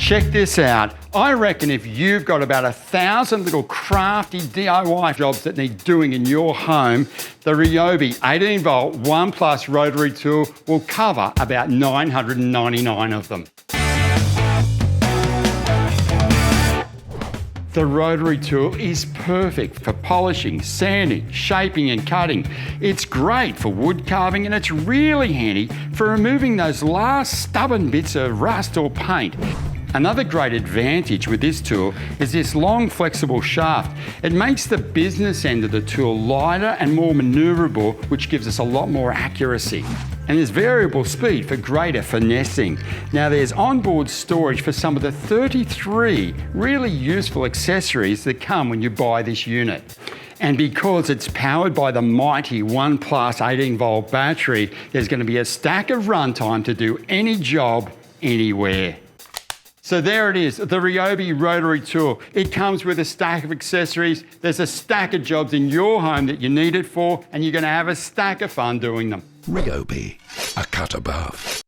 Check this out. I reckon if you've got about 1,000 little crafty DIY jobs that need doing in your home, the Ryobi 18 volt 1 Plus rotary tool will cover about 999 of them. The rotary tool is perfect for polishing, sanding, shaping and cutting. It's great for wood carving and it's really handy for removing those last stubborn bits of rust or paint. Another great advantage with this tool is this long flexible shaft. It makes the business end of the tool lighter and more manoeuvrable, which gives us a lot more accuracy. And there's variable speed for greater finessing. Now there's onboard storage for some of the 33 really useful accessories that come when you buy this unit. And because it's powered by the mighty 1 Plus 18 volt battery, there's going to be a stack of runtime to do any job, anywhere. So there it is, the Ryobi rotary tool. It comes with a stack of accessories. There's a stack of jobs in your home that you need it for, and you're going to have a stack of fun doing them. Ryobi, a cut above.